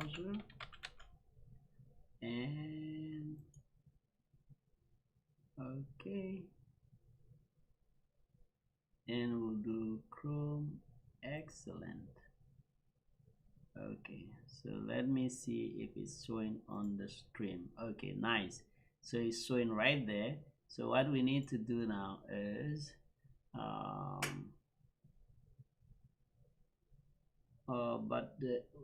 browser, and okay, and we'll do Chrome. Excellent. Okay, so let me see if it's showing on the stream. Okay, nice. So it's showing right there. So what we need to do now is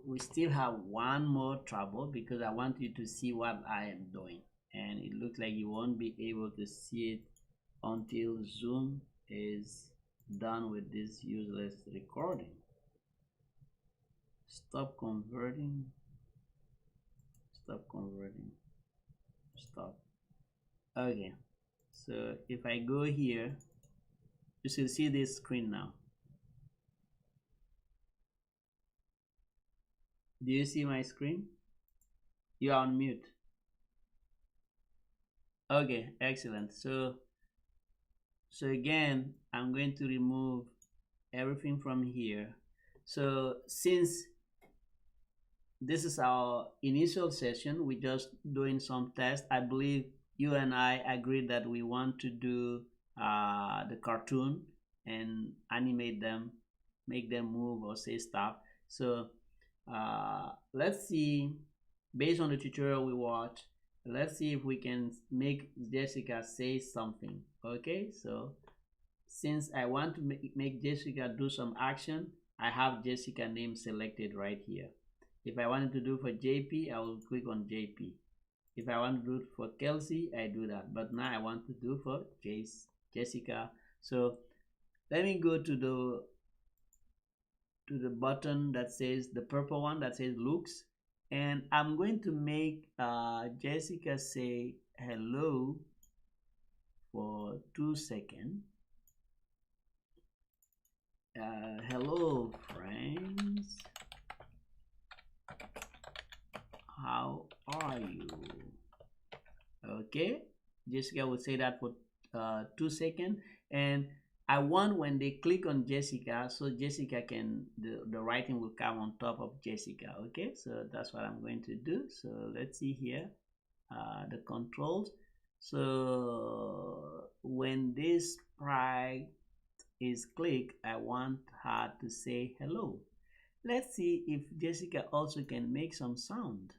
we still have one more trouble, because I want you to see what I am doing, and it looks like you won't be able to see it until Zoom is done with this useless recording. Stop converting. Stop converting. Stop. Okay, so if I go here, you should see this screen now. Do you see my screen? You are on mute. Okay, excellent. So again, I'm going to remove everything from here. So since this is our initial session, we're just doing some tests. I believe you and I agreed that we want to do the cartoon and animate them, make them move or say stuff. So let's see, based on the tutorial we watched, let's see if we can make Jessica say something. Okay, so since I want to make Jessica do some action, I have Jessica name selected right here. If I wanted to do for JP, I will click on JP. If I want to do it for Kelsey, I do that. But now I want to do for Jessica. So let me go to the button that says, the purple one that says looks, and I'm going to make Jessica say hello for 2 seconds. Hello friends, how are you? Okay, Jessica will say that for 2 seconds, and I want when they click on Jessica, so Jessica can, the writing will come on top of Jessica. Okay, so that's what I'm going to do. So let's see here, the controls. So when this sprite is clicked, I want her to say hello. Let's see if Jessica also can make some sound.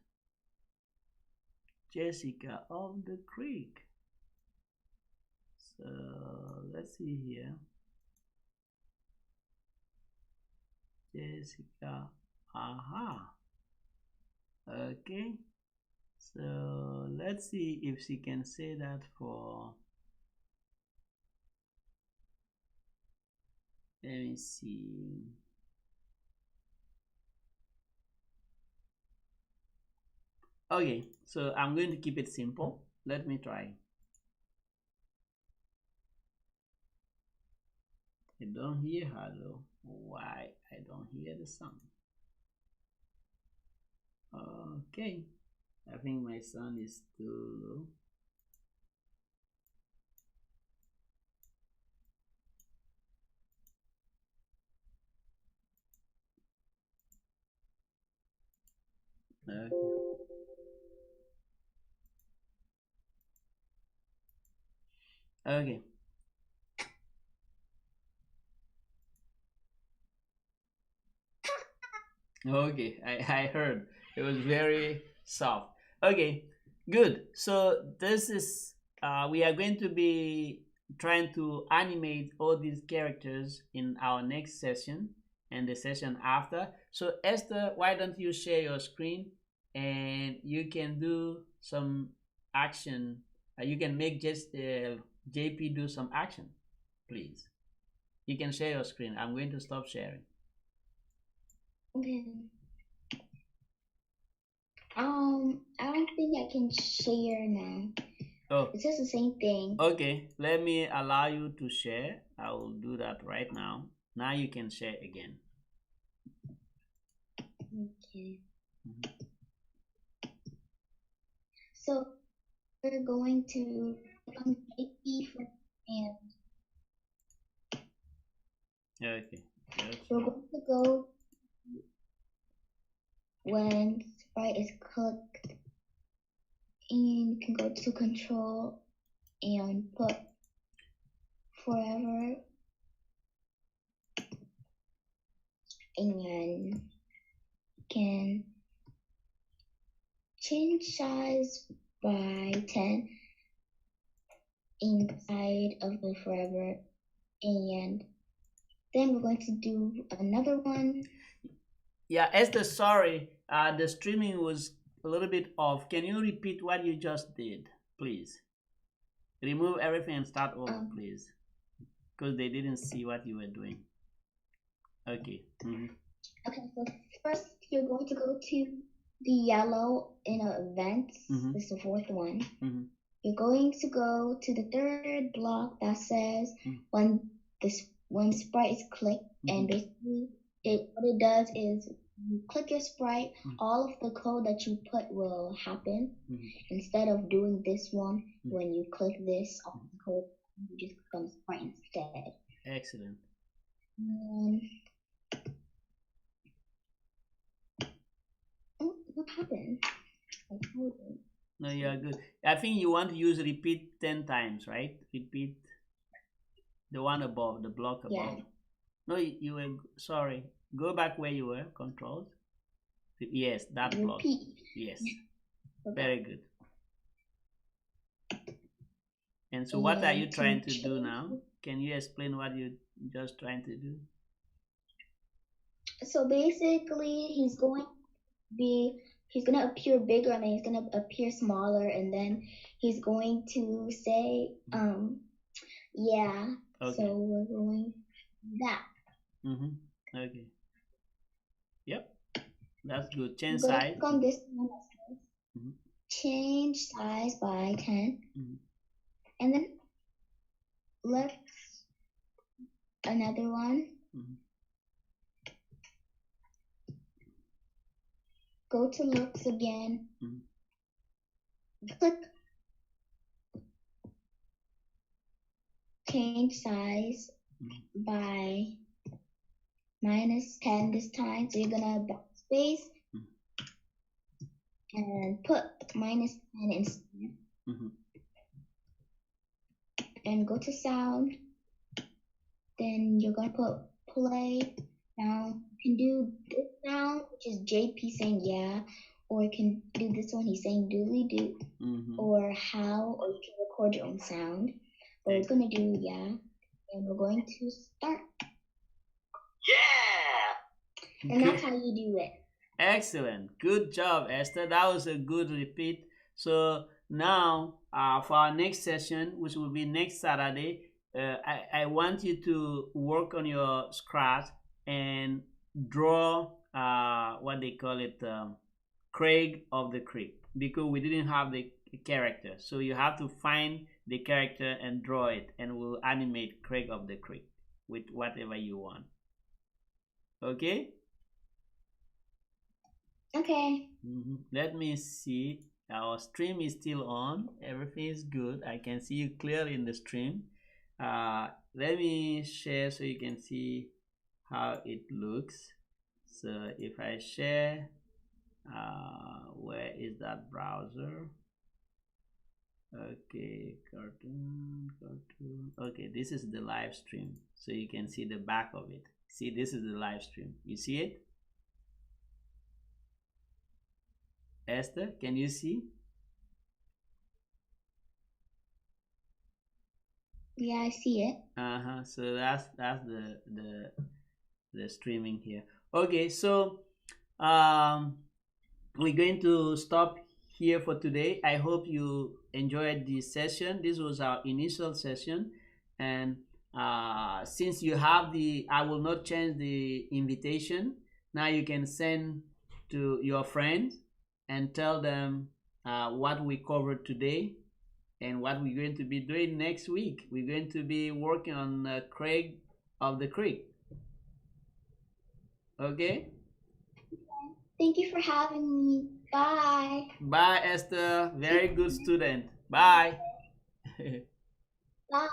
Jessica of the creek. So let's see here. Jessica, aha. Okay, so let's see if she can say that for, let me see. Okay, so I'm going to keep it simple. Let me try. I don't hear her though. Why I don't hear the sound? Okay, I think my sound is too low. Okay. Okay, I heard it was very soft. Okay, good. So this is we are going to be trying to animate all these characters in our next session and the session after. So Esther, why don't you share your screen and you can do some action. You can make just JP do some action, please. You can share your screen. I'm going to stop sharing. Okay. I don't think I can share now. Oh, it's just the same thing. Okay, let me allow you to share. I will do that right now. Now you can share again. Okay. So we're going to click on JP for and Okay. Yes. we're going to go when sprite is clicked, and you can go to control and put forever, and can change size by 10 inside of the forever, and then we're going to do another one. Yeah, Esther, sorry, the streaming was a little bit off. Can you repeat what you just did, please? Remove everything and start over, please, because they didn't see what you were doing. Okay. Okay, so first you're going to go to the yellow in events. This is the fourth one. You're going to go to the third block that says when sprite is clicked, and basically what it does is you click your sprite, all of the code that you put will happen. Instead of doing this one, when you click this, all the code, you just click on the sprite instead. Excellent. What happened? No, you are good. I think you want to use repeat 10 times, right? Repeat the one above, the block above. Yeah. No, you were, sorry. Go back where you were, controls. Yes, that block. Yes. Very good. And so what are you trying to do now? Can you explain what you're just trying to do? So basically, he's going to appear bigger, and then he's going to appear smaller, and then he's going to say, yeah. Okay. So we're going that. Okay. Yep. That's good. Change size. Click on this one that says change size by 10. And then let's another one. Go to looks again. Click change size by -10 this time. So you're gonna backspace and put -10 instead. And go to sound. Then you're gonna put play sound. You can do this sound, which is JP saying yeah, or you can do this one, he's saying doodly do, or how, or you can record your own sound. But we're gonna do yeah, and we're going to start. Yeah! And that's how you do it. Excellent. Good job, Esther. That was a good repeat. So now for our next session, which will be next Saturday, I want you to work on your Scratch and draw what they call it, Craig of the Creek, because we didn't have the character. So you have to find the character and draw it, and we'll animate Craig of the Creek with whatever you want. Okay? Okay. Let me see. Our stream is still on. Everything is good. I can see you clearly in the stream. Let me share so you can see how it looks. So if I share, where is that browser? Okay, cartoon. Okay, this is the live stream. So you can see the back of it. See, this is the live stream. You see it? Esther, can you see? Yeah, I see it. So that's the streaming here. Okay, so we're going to stop here for today. I hope you enjoyed this session. This was our initial session, and since you have I will not change the invitation. Now you can send to your friends and tell them what we covered today and what we're going to be doing next week. We're going to be working on Craig of the Creek. Okay? Thank you for having me. Bye. Bye, Esther. Very good student. Bye. Bye.